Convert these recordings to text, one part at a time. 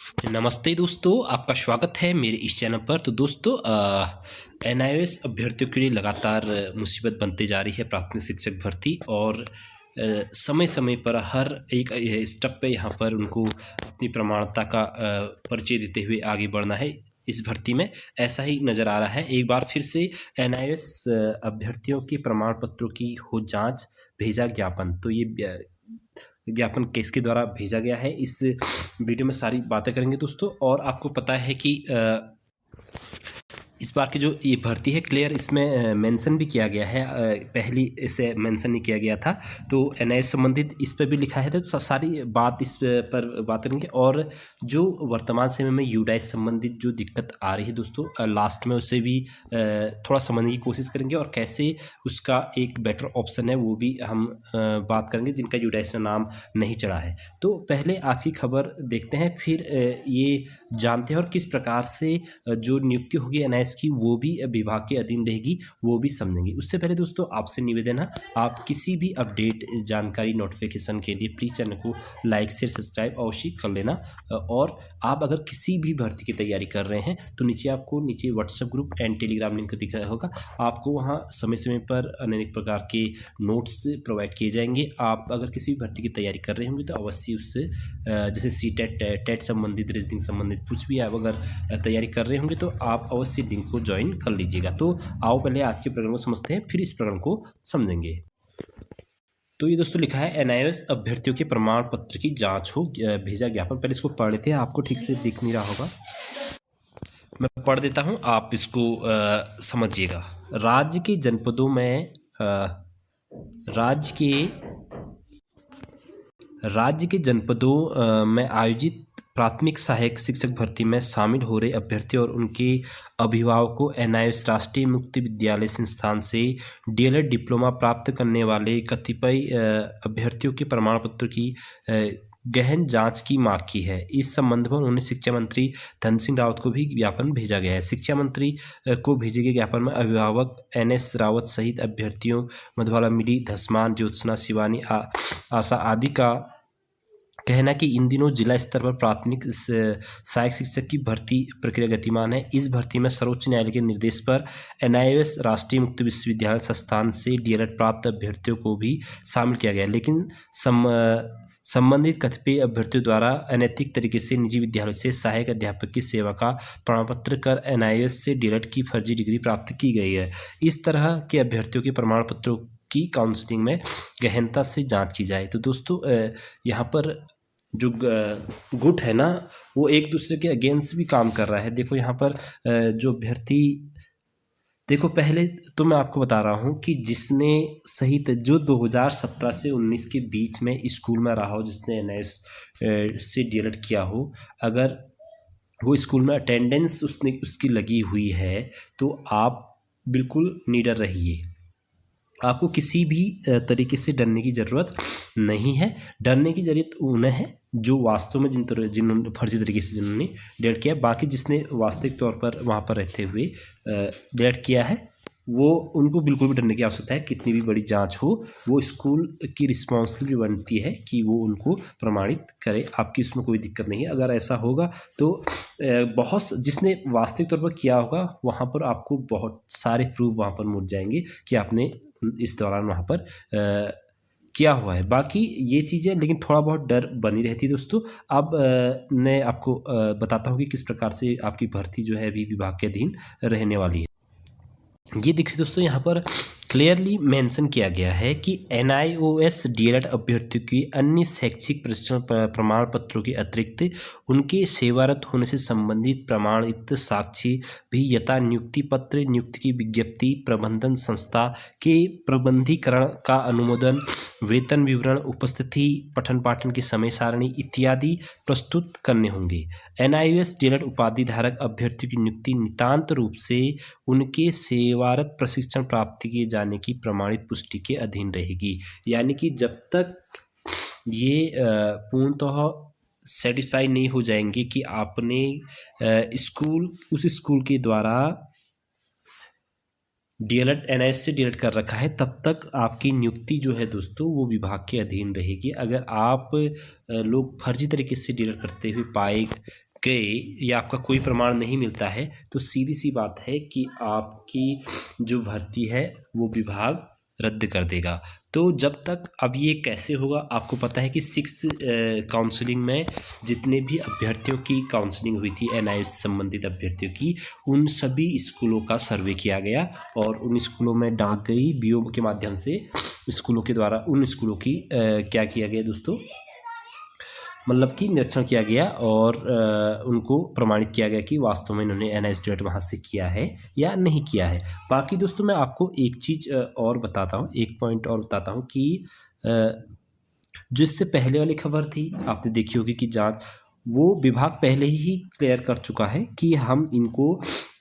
नमस्ते दोस्तों, आपका स्वागत है मेरे इस चैनल पर। तो दोस्तों एनआईओएस अभ्यर्थियों के लिए लगातार मुसीबत बनती जा रही है प्राथमिक शिक्षक भर्ती। और समय समय पर हर एक स्टेप पे यहाँ पर उनको अपनी प्रमाणता का परिचय देते हुए आगे बढ़ना है। इस भर्ती में ऐसा ही नज़र आ रहा है। एक बार फिर से एनआईओएस अभ्यर्थियों के प्रमाण पत्रों की हो जांच, भेजा ज्ञापन। तो ये ज्ञापन किसके द्वारा भेजा गया है, इस वीडियो में सारी बातें करेंगे दोस्तों। और आपको पता है कि इस बार की जो ये भर्ती है क्लियर, इसमें मेंशन भी किया गया है। पहली इसे मेंशन नहीं किया गया था, तो एनआईएस संबंधित इस पर भी लिखा है। तो सारी बात इस पर बात करेंगे। और जो वर्तमान समय में यूडाइस संबंधित जो दिक्कत आ रही है दोस्तों, लास्ट में उससे भी थोड़ा समझने की कोशिश करेंगे और कैसे उसका एक बेटर ऑप्शन है वो भी हम बात करेंगे, जिनका यूडाइस में नाम नहीं चढ़ा है। तो पहले आज की खबर देखते हैं, फिर ये जानते हैं और किस प्रकार से जो नियुक्ति होगी एनआईएस की वो भी विभाग के अधीन रहेगी, वो भी समझेंगे। उससे पहले दोस्तों आपसे निवेदन है, आप किसी भी अपडेट जानकारी नोटिफिकेशन के लिए प्लीज चैनल को लाइक शेयर सब्सक्राइब अवश्य कर लेना। और आप अगर किसी भी भर्ती की तैयारी कर रहे हैं तो नीचे WhatsApp group and Telegram link दिख रहा होगा। आपको वहाँ समय समय पर अनेक प्रकार के नोट्स प्रोवाइड किए जाएंगे। आप अगर किसी भी भर्ती की तैयारी कर रहे होंगे तो अवश्य उससे जैसे सीटेट टेट संबंधित, रीजनिंग संबंधित कुछ भी आप अगर तैयारी कर रहे होंगे तो आप अवश्य लिंक को ज्वाइन कर लीजिएगा। तो आओ पहले आज के प्रोग्राम को समझते हैं, फिर इस प्रोग्राम को समझेंगे। तो ये दोस्तों लिखा है एनआईओएस अभ्यर्थियों के प्रमाण पत्र की जांच हो, भेजा ज्ञापन। पहले इसको पढ़ लेते हैं, आपको ठीक से दिख नहीं रहा होगा, मैं पढ़ देता हूं, आप इसको समझिएगा। राज्य के जनपदों में राज्य के जनपदों में आयोजित प्राथमिक सहायक शिक्षक भर्ती में शामिल हो रहे अभ्यर्थी और उनके अभिभावकों को एनआईओएस राष्ट्रीय मुक्त विद्यालय संस्थान से डीएलएड डिप्लोमा प्राप्त करने वाले कतिपय अभ्यर्थियों के प्रमाण पत्र की गहन जांच की मांग की है। इस संबंध में उन्होंने शिक्षा मंत्री धन सिंह रावत को भी ज्ञापन भेजा गया है। शिक्षा मंत्री को भेजे गए ज्ञापन में अभिभावक एनएस रावत सहित अभ्यर्थियों मधुबाला मिली, धसमान, ज्योत्सना, शिवानी, आशा आदि का कहना कि इन दिनों जिला स्तर पर प्राथमिक सहायक शिक्षक की भर्ती प्रक्रिया गतिमान है। इस भर्ती में सर्वोच्च न्यायालय के निर्देश पर एनआईओएस राष्ट्रीय मुक्त विश्वविद्यालय संस्थान से डीएलएड प्राप्त अभ्यर्थियों को भी शामिल किया गया, लेकिन संबंधित कतिपय अभ्यर्थियों द्वारा अनैतिक तरीके से निजी विद्यालयों से सहायक अध्यापक की सेवा का प्रमाण पत्र कर एनआईओएस से डीएलएड की फर्जी डिग्री प्राप्त की गई है। इस तरह के अभ्यर्थियों के प्रमाण पत्रों की काउंसलिंग में गहनता से जांच की जाए। तो दोस्तों यहाँ पर जो गुट है ना, वो एक दूसरे के अगेंस्ट भी काम कर रहा है। देखो यहाँ पर जो अभ्यर्थी, देखो पहले तो मैं आपको बता रहा हूँ कि जिसने सहित जो 2017 से 19 के बीच में स्कूल में रहा हो, जिसने एनआईएस से डीएलएड किया हो, अगर वो स्कूल में अटेंडेंस उसकी लगी हुई है तो आप बिल्कुल निडर रहिए। आपको किसी भी तरीके से डरने की ज़रूरत नहीं है। डरने की ज़रूरत उन्हें है जो वास्तव में जिन्होंने फर्जी तरीके से जिन्होंने डेट किया। बाकी जिसने वास्तविक तौर पर वहाँ पर रहते हुए डेट किया है, वो उनको बिल्कुल भी डरने की आवश्यकता है। कितनी भी बड़ी जांच हो, वो स्कूल की रिस्पॉन्सिबिलिटी बनती है कि वो उनको प्रमाणित करे। आपकी उसमें कोई दिक्कत नहीं है। अगर ऐसा होगा तो बहुत जिसने वास्तविक तौर पर किया होगा वहाँ पर आपको बहुत सारे प्रूफ वहाँ पर मिल जाएंगे कि आपने इस दौरान वहाँ पर किया हुआ है। बाकी ये चीज़ें लेकिन थोड़ा बहुत डर बनी रहती है दोस्तों। अब मैं आपको बताता हूँ कि किस प्रकार से आपकी भर्ती जो है अभी विभाग के अधीन रहने वाली है। ये देखिए दोस्तों, यहाँ पर क्लियरली मेंशन किया गया है कि एनआईओएस डीएलएड अभ्यर्थियों की अन्य शैक्षिक प्रशिक्षण प्रमाण पत्रों के अतिरिक्त उनके सेवारत होने से संबंधित प्रमाणित साक्ष्य भी यथा नियुक्ति पत्र, नियुक्ति की विज्ञप्ति, प्रबंधन संस्था के प्रबंधीकरण का अनुमोदन, वेतन विवरण, उपस्थिति, पठन पाठन की समय सारणी इत्यादि प्रस्तुत करने होंगे। एनआईओएस डीएलएड उपाधि धारक अभ्यर्थियों की नियुक्ति नितांत रूप से उनके सेवारत प्रशिक्षण प्राप्ति किए जाने की प्रमाणित पुष्टि के अधीन रहेगी। यानी कि जब तक ये पूर्णतः सेटिस्फाई नहीं हो जाएंगे कि आपने उस स्कूल के द्वारा डीएलएड एनआईएस से डीएलएड कर रखा है, तब तक आपकी नियुक्ति जो है दोस्तों वो विभाग के अधीन रहेगी। अगर आप लोग फर्जी तरीके से डीएलएड करते हुए पाए गए या आपका कोई प्रमाण नहीं मिलता है तो सीधी सी बात है कि आपकी जो भर्ती है वो विभाग रद्द कर देगा। तो जब तक, अब ये कैसे होगा आपको पता है कि 6 काउंसलिंग में जितने भी अभ्यर्थियों की काउंसलिंग हुई थी एनआईओ से संबंधित अभ्यर्थियों की, उन सभी स्कूलों का सर्वे किया गया और उन स्कूलों में डाक गई बीओ के माध्यम से, स्कूलों के द्वारा उन स्कूलों की क्या किया गया दोस्तों, मतलब कि निरीक्षण किया गया और उनको प्रमाणित किया गया कि वास्तव में इन्होंने एनआईओ स्टूडेंट वहाँ से किया है या नहीं किया है। बाकी दोस्तों मैं आपको एक चीज़ और बताता हूँ, एक पॉइंट और बताता हूँ कि जो इससे पहले वाली खबर थी आपने देखी होगी कि जांच, वो विभाग पहले ही क्लियर कर चुका है कि हम इनको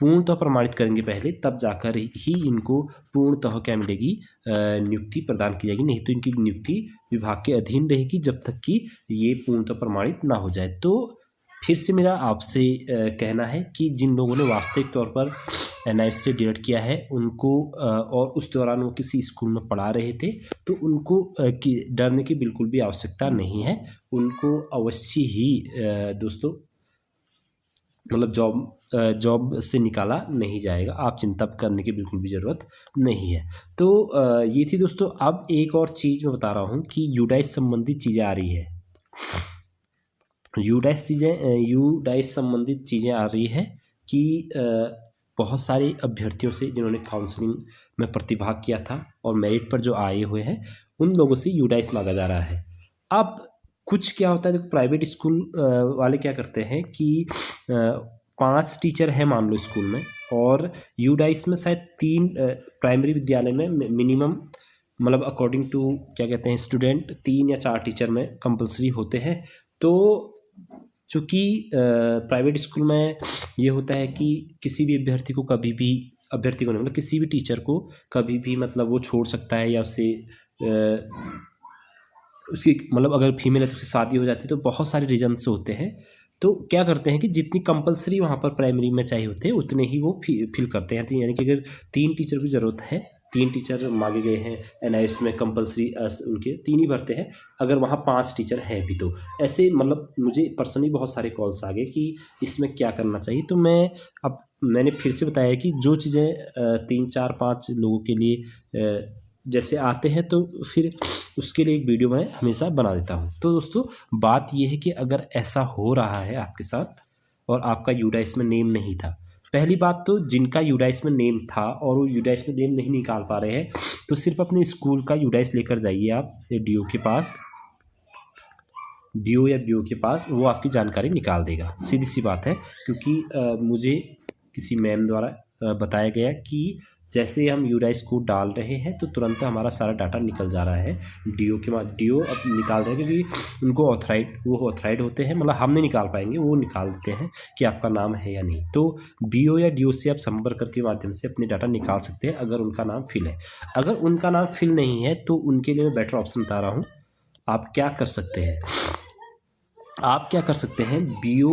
पूर्णतः प्रमाणित करेंगे पहले, तब जाकर ही इनको पूर्णतः क्या मिलेगी, नियुक्ति प्रदान की जाएगी, नहीं तो इनकी नियुक्ति विभाग के अधीन रहेगी जब तक कि ये पूर्णतः प्रमाणित ना हो जाए। तो फिर से मेरा आपसे कहना है कि जिन लोगों ने वास्तविक तौर पर एनआईओ से डीएड किया है उनको और उस दौरान वो किसी स्कूल में पढ़ा रहे थे तो उनको डरने की बिल्कुल भी आवश्यकता नहीं है। उनको अवश्य ही दोस्तों मतलब जॉब से निकाला नहीं जाएगा, आप चिंता करने की बिल्कुल भी ज़रूरत नहीं है। तो ये थी दोस्तों। अब एक और चीज़ मैं बता रहा हूँ कि यूडाइस संबंधित चीज़ें आ रही है, यूडाइस संबंधित चीज़ें आ रही है कि बहुत सारे अभ्यर्थियों से जिन्होंने काउंसलिंग में प्रतिभाग किया था और मेरिट पर जो आए हुए हैं उन लोगों से यूडाइस मांगा जा रहा है। अब कुछ क्या होता है, देखो प्राइवेट स्कूल वाले क्या करते हैं कि 5 टीचर हैं मान लो स्कूल में, और यूडाइस में शायद 3 प्राइमरी विद्यालय में मिनिमम मतलब अकॉर्डिंग टू क्या कहते हैं स्टूडेंट 3 या 4 टीचर में कंपलसरी होते हैं। तो चूँकि प्राइवेट स्कूल में ये होता है कि किसी भी अभ्यर्थी को कभी भी, अभ्यर्थी को नहीं मतलब किसी भी टीचर को कभी भी मतलब वो छोड़ सकता है या उससे उसकी मतलब अगर फीमेल है तो उसकी शादी हो जाती है, तो बहुत सारे रीजन्स होते हैं। तो क्या करते हैं कि जितनी कंपलसरी वहाँ पर प्राइमरी में चाहिए होते हैं उतने ही वो फिल करते हैं। तो यानी कि अगर 3 टीचर की ज़रूरत है, 3 टीचर मांगे गए हैं एनआईओ में कंपलसरी, उनके 3 ही भरते हैं, अगर वहाँ 5 टीचर हैं भी तो ऐसे मतलब मुझे पर्सनली बहुत सारे कॉल्स आ गए कि इसमें क्या करना चाहिए। तो मैंने फिर से बताया कि जो चीज़ें 3 4 5 लोगों के लिए जैसे आते हैं तो फिर उसके लिए एक वीडियो मैं हमेशा बना देता हूँ। तो दोस्तों बात ये है कि अगर ऐसा हो रहा है आपके साथ और आपका यूडाइस में नेम नहीं था, पहली बात तो जिनका यूडाइस में नेम था और वो यूडाइस में नेम नहीं निकाल पा रहे हैं तो सिर्फ अपने स्कूल का यूडाइस लेकर जाइए आप डीओ के पास, डीओ या बीओ के पास, वो आपकी जानकारी निकाल देगा, सीधी सी बात है। क्योंकि मुझे किसी मैम द्वारा बताया गया कि जैसे हम यूडाइस कोड डाल रहे हैं तो तुरंत हमारा सारा डाटा निकल जा रहा है डीओ के डीओ अब निकाल रहे हैं, क्योंकि उनको ऑथराइड होते हैं, मतलब हम नहीं निकाल पाएंगे, वो निकाल देते हैं कि आपका नाम है या नहीं। तो बीओ या डीओ से आप संपर्क करके माध्यम से अपने डाटा निकाल सकते हैं अगर उनका नाम फिल है। अगर उनका नाम फिल नहीं है तो उनके लिए मैं बेटर ऑप्शन बता रहा हूँ। आप क्या कर सकते हैं, आप क्या कर सकते हैं, बीओ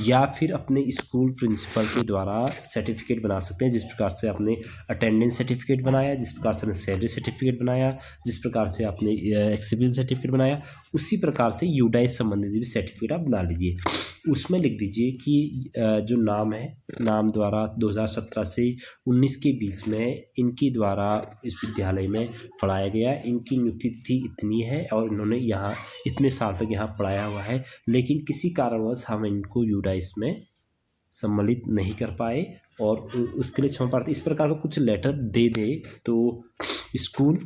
या फिर अपने स्कूल प्रिंसिपल के द्वारा सर्टिफिकेट बना सकते हैं। जिस प्रकार से आपने अटेंडेंस सर्टिफिकेट बनाया, जिस प्रकार से आपने सैलरी सर्टिफिकेट बनाया, जिस प्रकार से आपने एक्सपीरियंस सर्टिफिकेट बनाया, उसी प्रकार से यूडाइस संबंधित भी सर्टिफिकेट आप बना लीजिए। उसमें लिख दीजिए कि जो नाम है, नाम द्वारा 2017 से 19 के बीच में इनके द्वारा इस विद्यालय में पढ़ाया गया, इनकी नियुक्ति तिथि इतनी है और इन्होंने यहाँ इतने साल तक यहाँ पढ़ाया हुआ है, लेकिन किसी कारणवश हम इनको यूडाइस में सम्मिलित नहीं कर पाए और उसके लिए क्षमा प्रार्थी। इस प्रकार का कुछ लेटर दे दे तो स्कूल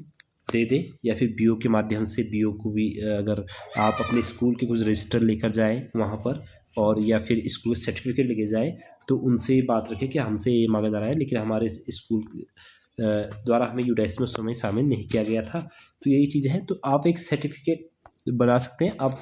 दे दे, या फिर बीओ के माध्यम से बीओ को भी अगर आप अपने स्कूल के कुछ रजिस्टर लेकर जाएं वहाँ पर, और या फिर स्कूल सर्टिफिकेट लेके जाएं तो उनसे बात रखें कि हमसे ये मांगा जा रहा है लेकिन हमारे स्कूल द्वारा हमें यूडाइस में उस समय शामिल नहीं किया गया था। तो यही चीज़ है। तो आप एक सर्टिफिकेट बना सकते हैं। आप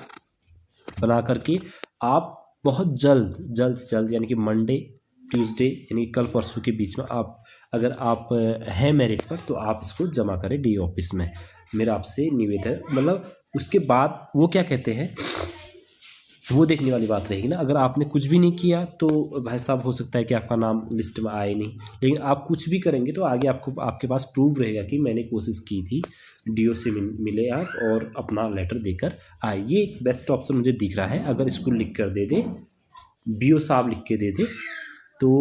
बना करके आप बहुत जल्द यानी कि मंडे ट्यूसडे यानी कल परसों के बीच में आप अगर आप हैं मेरिट पर तो आप इसको जमा करें डी ऑफिस में, मेरा आपसे निवेदन है। मतलब उसके बाद वो क्या कहते हैं वो देखने वाली बात रहेगी ना। अगर आपने कुछ भी नहीं किया तो भाई साहब हो सकता है कि आपका नाम लिस्ट में आए नहीं, लेकिन आप कुछ भी करेंगे तो आगे आपको आपके पास प्रूफ रहेगा कि मैंने कोशिश की थी, डीओ से मिले आप और अपना लेटर देकर आए। ये एक बेस्ट ऑप्शन मुझे दिख रहा है। अगर स्कूल लिख कर दे दे बीओ साहब लिख के दे दे तो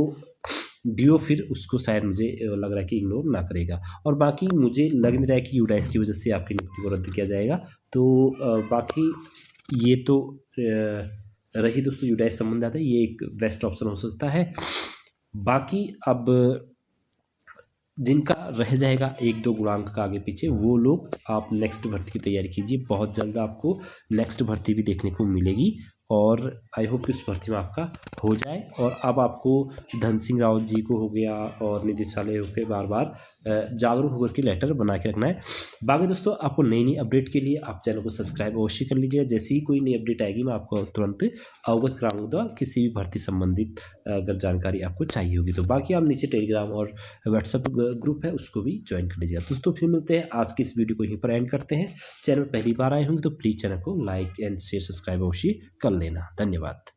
डीओ फिर उसको शायद मुझे लग रहा है कि इग्नोर ना करेगा। और बाकी मुझे लग नहीं रहा है कि यूडाइस की वजह से आपकी नियुक्ति को रद्द किया जाएगा। तो बाकी ये तो रही दोस्तों यूडाइस संबंध आता है, ये एक बेस्ट ऑप्शन हो सकता है। बाकी अब जिनका रह जाएगा 1-2 गुणांक का आगे पीछे, वो लोग आप नेक्स्ट भर्ती की तैयारी कीजिए। बहुत जल्द आपको नेक्स्ट भर्ती भी देखने को मिलेगी और आई होप कि उस भर्ती में आपका हो जाए। और अब आपको धन सिंह रावत जी को हो गया और निदेशालय हो के बार बार जागरूक होकर के लेटर बना के रखना है। बाकी दोस्तों आपको नई नई अपडेट के लिए आप चैनल को सब्सक्राइब अवश्य कर लीजिएगा। जैसे ही कोई नई अपडेट आएगी मैं आपको तुरंत अवगत कराऊंगा, किसी भी भर्ती संबंधित अगर जानकारी आपको चाहिए होगी तो। बाकी आप नीचे टेलीग्राम और व्हाट्सएप ग्रुप है उसको भी ज्वाइन कर लीजिएगा। दोस्तों फिर मिलते हैं, आज की इस वीडियो को यहीं पर एंड करते हैं। चैनल पहली बार आए होंगे तो प्लीज़ चैनल को लाइक एंड शेयर सब्सक्राइब अवश्य कर लेना। धन्यवाद।